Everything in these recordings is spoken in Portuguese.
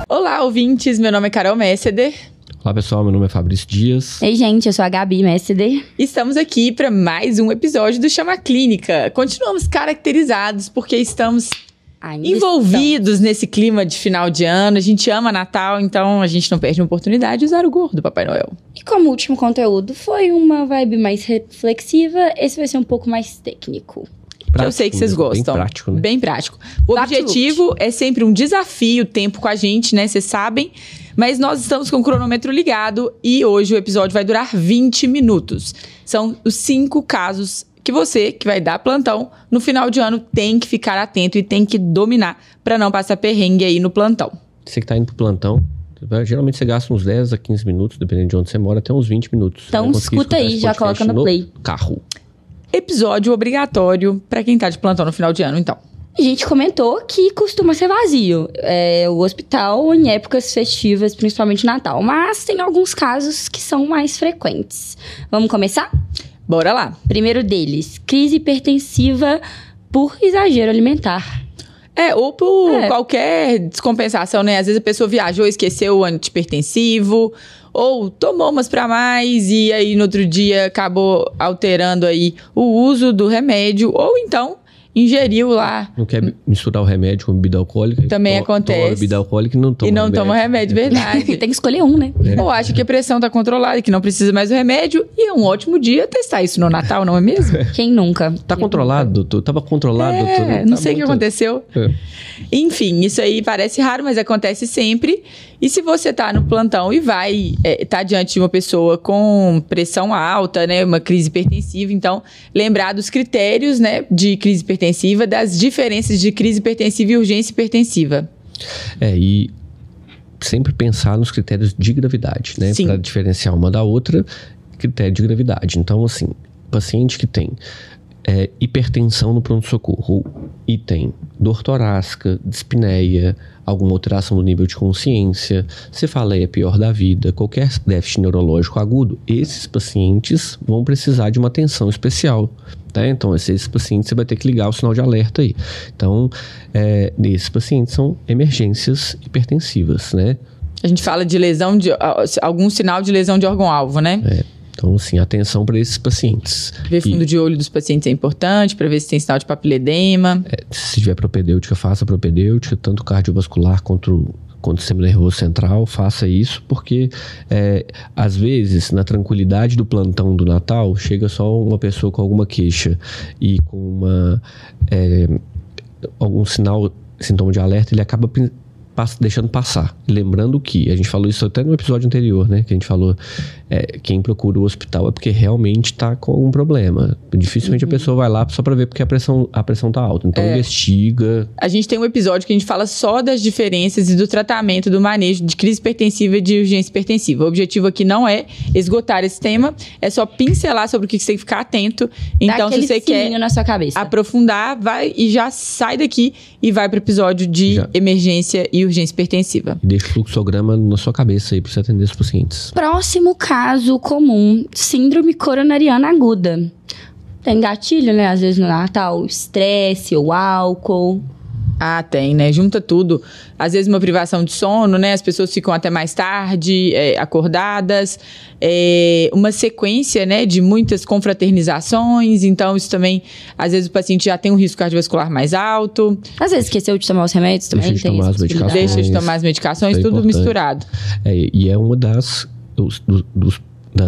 Olá, ouvintes, meu nome é Carol Messeder. Olá pessoal, meu nome é Fabrício Dias. Ei gente, eu sou a Gabi Messeder. Estamos aqui para mais um episódio do Chama Clínica. Continuamos caracterizados porque estamos envolvidos nesse clima de final de ano. A gente ama Natal, então a gente não perde a oportunidade de usar o gorro do Papai Noel. E como o último conteúdo foi uma vibe mais reflexiva, esse vai ser um pouco mais técnico. Prático, eu sei que vocês gostam. Bem prático, né? Bem prático. O objetivo é sempre um desafio, tempo com a gente, né? Vocês sabem. Mas nós estamos com o cronômetro ligado e hoje o episódio vai durar 20 minutos. São os 5 casos que você, que vai dar plantão, no final de ano tem que ficar atento e tem que dominar para não passar perrengue aí no plantão. Você que tá indo pro plantão, geralmente você gasta uns 10 a 15 minutos, dependendo de onde você mora, até uns 20 minutos. Então escuta aí, já coloca no play. Carro. Episódio obrigatório para quem tá de plantão no final de ano, então. A gente comentou que costuma ser vazio o hospital em épocas festivas, principalmente Natal. Mas tem alguns casos que são mais frequentes. Vamos começar? Bora lá. Primeiro deles, crise hipertensiva por exagero alimentar. Ou por qualquer descompensação, né? Às vezes a pessoa viajou, esqueceu o antihipertensivo, ou tomou umas pra mais e aí no outro dia acabou alterando aí o uso do remédio, ou então ingeriu lá. Não quer misturar o remédio com bebida alcoólica. Também acontece. Toma bebida alcoólica e não toma remédio. Toma remédio, verdade. Tem que escolher um, né? Ou acha que a pressão tá controlada e que não precisa mais do remédio. E é um ótimo dia testar isso no Natal, não é mesmo? Quem nunca? Tá controlado, doutor? Tava controlado, doutor? Não sei o que aconteceu. Enfim, isso aí parece raro, mas acontece sempre. E se você tá no plantão e vai tá diante de uma pessoa com pressão alta, né, uma crise hipertensiva, então lembrar dos critérios, né, de crise hipertensiva, das diferenças de crise hipertensiva e urgência hipertensiva. E sempre pensar nos critérios de gravidade, né, para diferenciar uma da outra, critério de gravidade. Então, assim, paciente que tem hipertensão no pronto-socorro e tem dor torácica, dispneia, alguma alteração do nível de consciência, cefaleia pior da vida, qualquer déficit neurológico agudo, esses pacientes vão precisar de uma atenção especial. Tá? Então, esses pacientes você vai ter que ligar o sinal de alerta aí. Então, esses pacientes são emergências hipertensivas, né? A gente fala de lesão de algum sinal de lesão de órgão-alvo, né? Então, assim, atenção para esses pacientes. Ver fundo de olho dos pacientes é importante, para ver se tem sinal de papiledema. Se tiver propedêutica, faça propedêutica, tanto cardiovascular quanto o sistema nervoso central, faça isso, porque às vezes, na tranquilidade do plantão do Natal, chega só uma pessoa com alguma queixa e com algum sintoma de alerta, ele acaba deixando passar. Lembrando que, a gente falou isso até no episódio anterior, né? Que a gente falou, quem procura o hospital é porque realmente tá com algum problema. Dificilmente a pessoa vai lá só pra ver porque a pressão tá alta. Então investiga. A gente tem um episódio que a gente fala só das diferenças e do tratamento, do manejo de crise hipertensiva e de urgência hipertensiva. O objetivo aqui não é esgotar esse tema, é só pincelar sobre o que você tem que ficar atento. Então, se você quer na sua cabeça, aprofundar, vai e já sai daqui e vai pro episódio de emergência e urgência hipertensiva. E deixa o fluxograma na sua cabeça aí pra você atender os pacientes. Próximo caso comum, síndrome coronariana aguda. Tem gatilho, né? Às vezes no Natal, estresse ou álcool. Tem, né? Junta tudo. Às vezes uma privação de sono, né? As pessoas ficam até mais tarde, acordadas. Uma sequência, né? De muitas confraternizações. Então, isso também... Às vezes o paciente já tem um risco cardiovascular mais alto. Às vezes esqueceu de tomar os remédios também. Deixa de tomar as medicações. Tudo misturado. E é uma das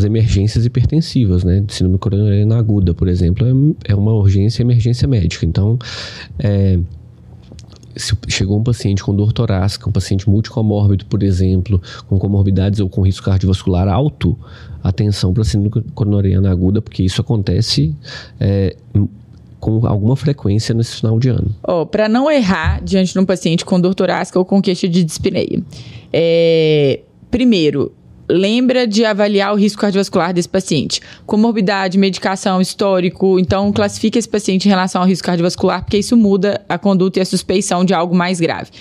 emergências hipertensivas, né? Síndrome coronariana aguda, por exemplo, é uma emergência médica. Então, se chegou um paciente com dor torácica, um paciente multicomórbido, por exemplo, com comorbidades ou com risco cardiovascular alto, atenção para a síndrome coronariana aguda, porque isso acontece com alguma frequência nesse final de ano. Para não errar diante de um paciente com dor torácica ou com queixa de dispneia, primeiro, lembra de avaliar o risco cardiovascular desse paciente. Comorbidade, medicação, histórico. Então, classifica esse paciente em relação ao risco cardiovascular, porque isso muda a conduta e a suspeição de algo mais grave.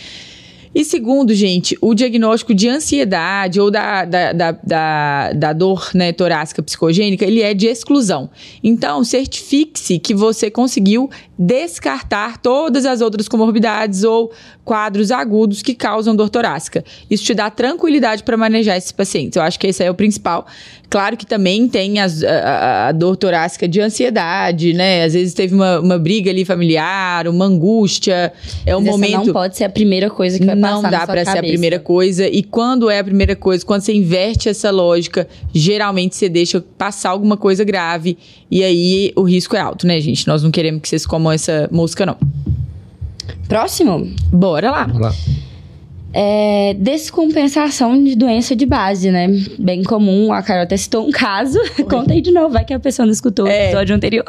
E segundo, gente, o diagnóstico de ansiedade ou da dor, né, torácica psicogênica, ele é de exclusão. Então, certifique-se que você conseguiu descartar todas as outras comorbidades ou quadros agudos que causam dor torácica. Isso te dá tranquilidade para manejar esses pacientes. Eu acho que esse é o principal. Claro que também tem a dor torácica de ansiedade, né? Às vezes teve uma briga ali familiar, uma angústia. É um momento... Essa não pode ser a primeira coisa que vai passar na sua cabeça. Não dá para ser a primeira coisa. E quando é a primeira coisa, quando você inverte essa lógica, geralmente você deixa passar alguma coisa grave. E aí o risco é alto, né, gente? Nós não queremos que vocês comam essa mosca, não. Próximo? Bora lá. Vamos lá. Descompensação de doença de base, né? Bem comum. A Carol até citou um caso. Conta aí de novo, vai que a pessoa não escutou o episódio anterior.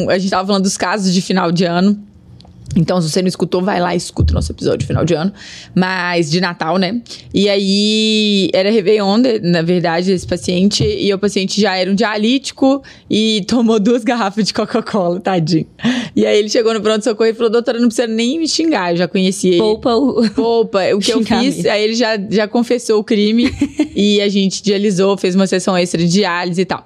A gente tava falando dos casos de final de ano. Então, se você não escutou, vai lá e escuta o nosso episódio de final de ano. Mas de Natal, né? E aí, era Réveillon, na verdade, esse paciente. E o paciente já era um dialítico e tomou 2 garrafas de Coca-Cola, tadinho. E aí, ele chegou no pronto-socorro e falou, doutora, não precisa nem me xingar, eu já conheci ele. Poupa o que eu fiz. Aí, ele já confessou o crime e a gente dialisou, fez uma sessão extra de diálise e tal.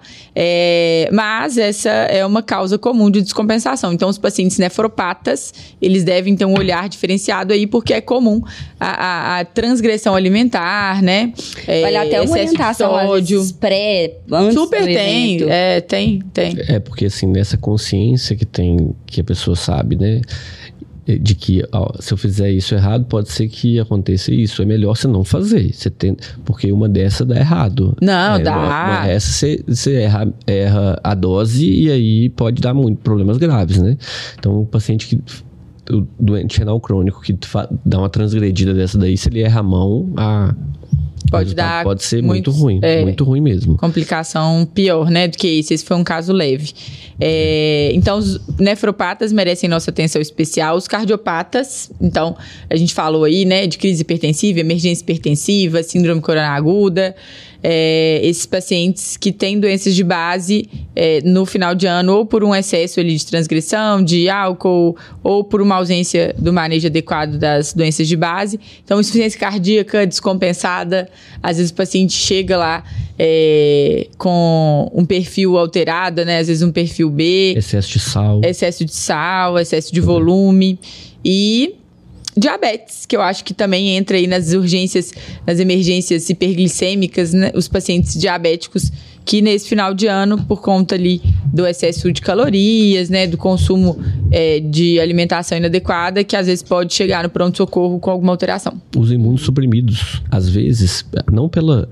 Mas essa é uma causa comum de descompensação. Então, os pacientes nefropatas, eles devem ter um olhar diferenciado aí, porque é comum a transgressão alimentar, né? Olha, até uma orientação, às vezes, antes Super do evento. tem. Porque assim, nessa consciência que a pessoa sabe, né? De que, se eu fizer isso errado, pode ser que aconteça isso. É melhor você não fazer. Porque uma dessa dá errado. Não, dá. Uma dessa você erra a dose e aí pode dar muitos problemas graves, né? Então, o paciente o doente renal crônico que dá uma transgredida dessa daí, se ele erra a mão, pode ser muito ruim. Muito ruim mesmo. Complicação pior, né, do que isso. Esse foi um caso leve. Então, os nefropatas merecem nossa atenção especial. Os cardiopatas, então, a gente falou aí, né, de crise hipertensiva, emergência hipertensiva, síndrome coronária aguda. Esses pacientes que têm doenças de base no final de ano, ou por um excesso ali de transgressão, de álcool, ou por uma ausência do manejo adequado das doenças de base. Então, insuficiência cardíaca descompensada, às vezes o paciente chega lá com um perfil alterado, né? Às vezes um perfil B. Excesso de sal, excesso de volume. E diabetes, que eu acho que também entra aí nas urgências, nas emergências hiperglicêmicas, né? Os pacientes diabéticos que nesse final de ano, por conta ali do excesso de calorias, né? Do consumo de alimentação inadequada, que às vezes pode chegar no pronto-socorro com alguma alteração. Os imunossuprimidos, às vezes, não pela...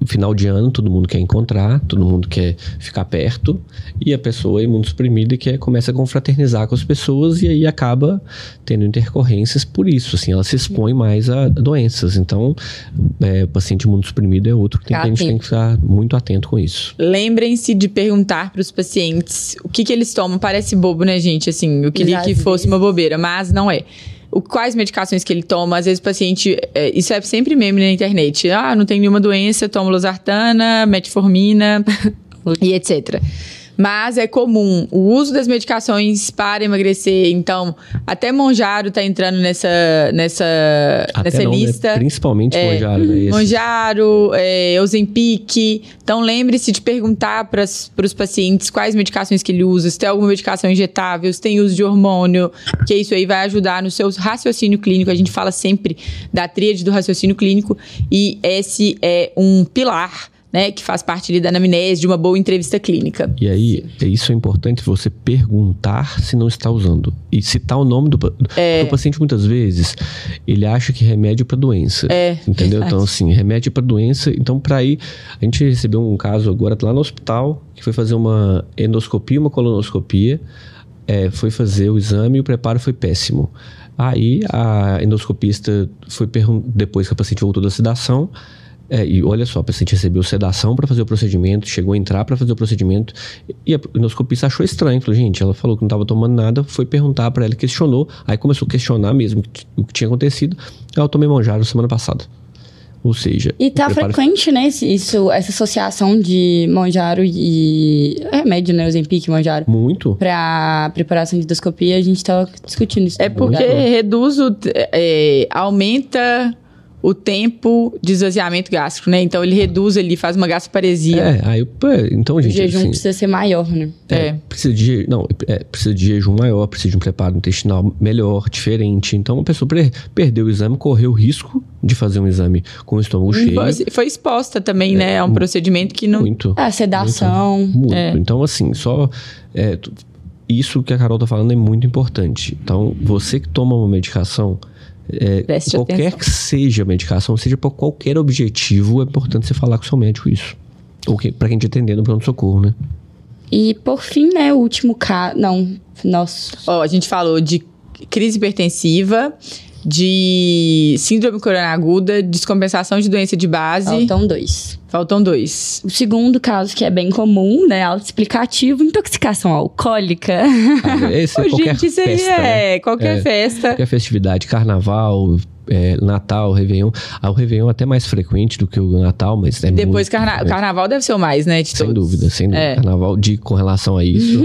Final de ano, todo mundo quer encontrar, todo mundo quer ficar perto, e a pessoa é imunossuprimida e começa a confraternizar com as pessoas e aí acaba tendo intercorrências por isso, assim, ela se expõe mais a doenças. Então, o paciente imunossuprimido é outro que a gente tem que ficar muito atento com isso. Lembrem-se de perguntar para os pacientes o que eles tomam. Parece bobo, né, gente? Assim, eu queria que fosse uma bobeira, mas não é. Quais medicações que ele toma, às vezes o paciente, isso é sempre meme na internet, não tem nenhuma doença, toma losartana, metformina e etc. Mas é comum o uso das medicações para emagrecer. Então, até Mounjaro está entrando nessa lista. Né? Principalmente Mounjaro. Né? Mounjaro, Ozempic. Então, lembre-se de perguntar para os pacientes quais medicações que ele usa, se tem alguma medicação injetável, se tem uso de hormônio, que isso aí vai ajudar no seu raciocínio clínico. A gente fala sempre da tríade do raciocínio clínico e esse é um pilar, né, que faz parte ali da anamnese, de uma boa entrevista clínica. E aí, isso é importante você perguntar se não está usando. E citar o nome do paciente, muitas vezes, ele acha que remédio para doença. Entendeu? Então, assim, remédio para doença. Então, para aí, a gente recebeu um caso agora lá no hospital, que foi fazer uma endoscopia, uma colonoscopia, foi fazer o exame e o preparo foi péssimo. Aí, a endoscopista foi depois que a paciente voltou da sedação, e olha só, a paciente recebeu sedação para fazer o procedimento, chegou a entrar para fazer o procedimento e a endoscopista achou estranho. Falou, gente, ela falou que não estava tomando nada, foi perguntar para ela, questionou, aí começou a questionar mesmo o que tinha acontecido. Eu tomei Mounjaro semana passada. Ou seja... E tá frequente, né, essa associação de Mounjaro e remédio, né, Ozempic e Mounjaro. Muito. Pra preparação de endoscopia, a gente tava discutindo isso. É porque aumenta o tempo de esvaziamento gástrico, né? Então, ele reduz, ele faz uma gastroparesia. Então, gente... O jejum precisa ser maior, né? Precisa de jejum maior, precisa de um preparo intestinal melhor, diferente. Então, a pessoa perdeu o exame, correu o risco de fazer um exame com o estômago cheio. Foi exposta também, né? A um procedimento que não... Muito. A sedação. Muito. Então, assim, isso que a Carol tá falando é muito importante. Então, você que toma uma medicação... qualquer que seja a medicação, seja para qualquer objetivo, é importante você falar com o seu médico isso. Para quem te atender no pronto-socorro, né? E por fim, né, o último caso... A gente falou de crise hipertensiva, de síndrome coronariana aguda, descompensação de doença de base. Faltam dois. O segundo caso, que é bem comum, né, autoexplicativo, intoxicação alcoólica. Esse é qualquer festa, né? Qualquer festa. Qualquer festividade, carnaval... Natal, Réveillon. O Réveillon é até mais frequente do que o Natal, mas... Depois, Carnaval deve ser o mais, né? Sem dúvida. Carnaval, com relação a isso...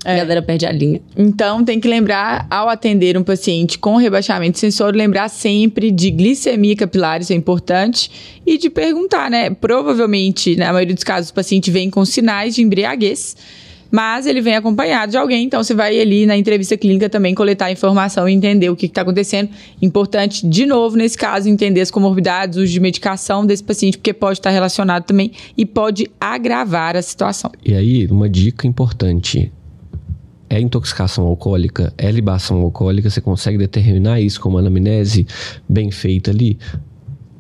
A galera perde a linha. Então, tem que lembrar, ao atender um paciente com rebaixamento sensório, lembrar sempre de glicemia capilar, isso é importante, e de perguntar, né? Provavelmente, na maioria dos casos, o paciente vem com sinais de embriaguez, mas ele vem acompanhado de alguém, então você vai ali na entrevista clínica também coletar informação e entender o que está acontecendo. Importante, de novo, nesse caso, entender as comorbidades, o uso de medicação desse paciente, porque pode estar relacionado também e pode agravar a situação. E aí, uma dica importante. É intoxicação alcoólica, é libação alcoólica, você consegue determinar isso com uma anamnese bem feita ali?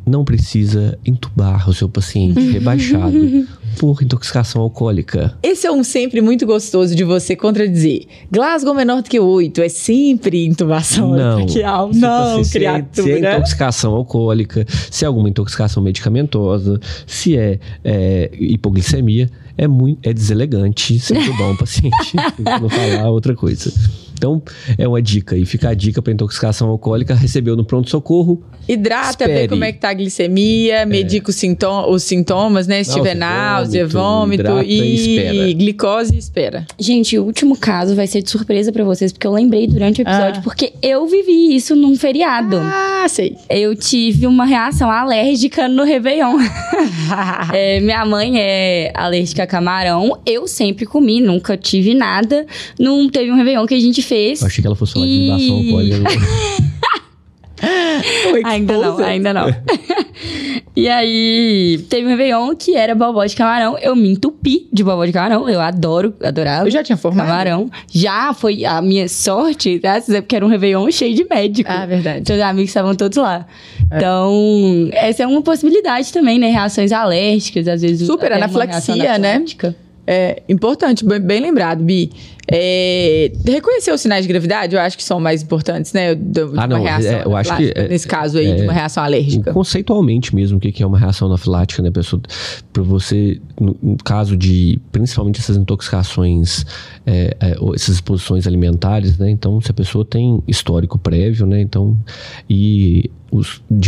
Não precisa entubar o seu paciente rebaixado por intoxicação alcoólica. Esse é um sempre muito gostoso de você contradizer. Glasgow menor do que 8 é sempre intubação traqueal. Não, criatura. Se é intoxicação alcoólica, se é alguma intoxicação medicamentosa, se é hipoglicemia, é deselegante você entubar um paciente. Não falar outra coisa. Então, é uma dica. E fica a dica para intoxicação alcoólica. Recebeu no pronto-socorro. Hidrata, vê como é que tá a glicemia, medica os sintomas, né? Se tiver náusea, vômito e glicose, espera. Gente, o último caso vai ser de surpresa pra vocês, porque eu lembrei durante o episódio, porque eu vivi isso num feriado. Sei. Eu tive uma reação alérgica no Réveillon. Minha mãe é alérgica a camarão. Eu sempre comi, nunca tive nada. Não teve um Réveillon que a gente fez. Eu achei que ela fosse falar de libação alcoólica. Ainda não. E aí, teve um Réveillon que era bobó de camarão. Eu me entupi de bobó de camarão. Eu adorava. Eu já tinha formado. Camarão. Já foi a minha sorte, porque era um Réveillon cheio de médico. Verdade. Então, os amigos estavam todos lá. Então, essa é uma possibilidade também, né? Reações alérgicas, às vezes. Super, anaflaxia, né? É importante, bem lembrado, Bi. Reconhecer os sinais de gravidade, eu acho que são mais importantes, né? Uma reação eu acho que nesse caso aí, de uma reação alérgica. Conceitualmente mesmo, o que é uma reação anafilática, né, pessoa? Para você, no caso de, principalmente essas intoxicações, essas exposições alimentares, né? Então, se a pessoa tem histórico prévio, né? Então, de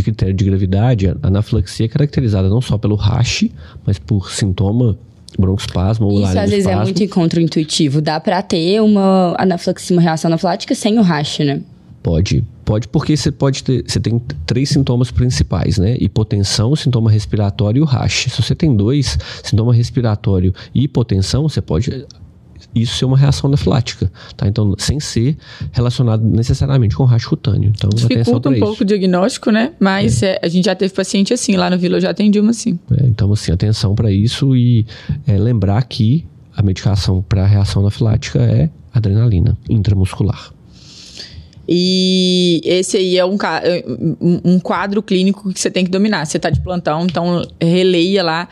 critério de gravidade, a anafilaxia é caracterizada não só pelo rash, mas por sintoma broncoespasmo ou laringoespasmo. Isso às vezes é muito contraintuitivo. Dá pra ter uma anafilaxia, uma reação anafilática sem o rash, né? Pode, porque você tem 3 sintomas principais, né? Hipotensão, sintoma respiratório e o rash. Se você tem 2, sintoma respiratório e hipotensão, você pode isso ser uma reação anafilática, tá? Então, sem ser relacionado necessariamente com rash cutâneo. Então, dificulta um pouco o diagnóstico, né? Mas a gente já teve paciente assim, lá no Vila eu já atendi uma assim. Então, assim, atenção para isso e lembrar que a medicação para reação anafilática é adrenalina intramuscular. E esse aí é um quadro clínico que você tem que dominar. Você tá de plantão, então releia lá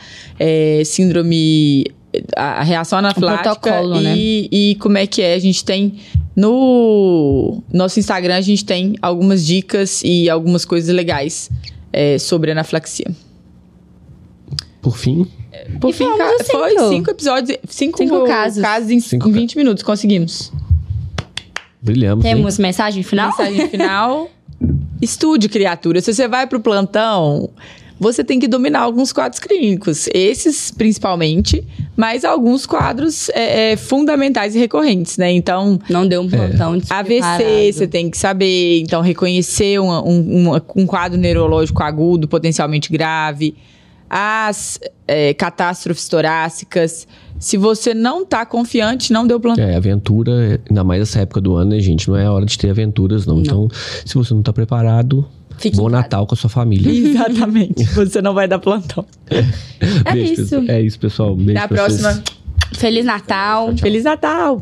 síndrome... a reação anafilática e como é que é. A gente tem no nosso Instagram, a gente tem algumas dicas e algumas coisas legais sobre anafilaxia. Por fim, foi 5 episódios, 5 casos em 20 minutos, conseguimos. Brilhamos. Temos mensagem final? Mensagem final. Estude, criatura. Se você vai pro plantão... você tem que dominar alguns quadros clínicos. Esses, principalmente, mas alguns quadros fundamentais e recorrentes, né? Então... Não deu um plantão de AVC, você tem que saber. Então, reconhecer um quadro neurológico agudo, potencialmente grave. As catástrofes torácicas. Se você não tá confiante, não deu plantão. Aventura, ainda mais essa época do ano, né, gente? Não é hora de ter aventuras, não. Então, se você não tá preparado, bom Natal com a sua família. Exatamente. Você não vai dar plantão. Isso. É isso, pessoal. Beijo. Até a próxima. Feliz Natal. Tchau, tchau. Feliz Natal.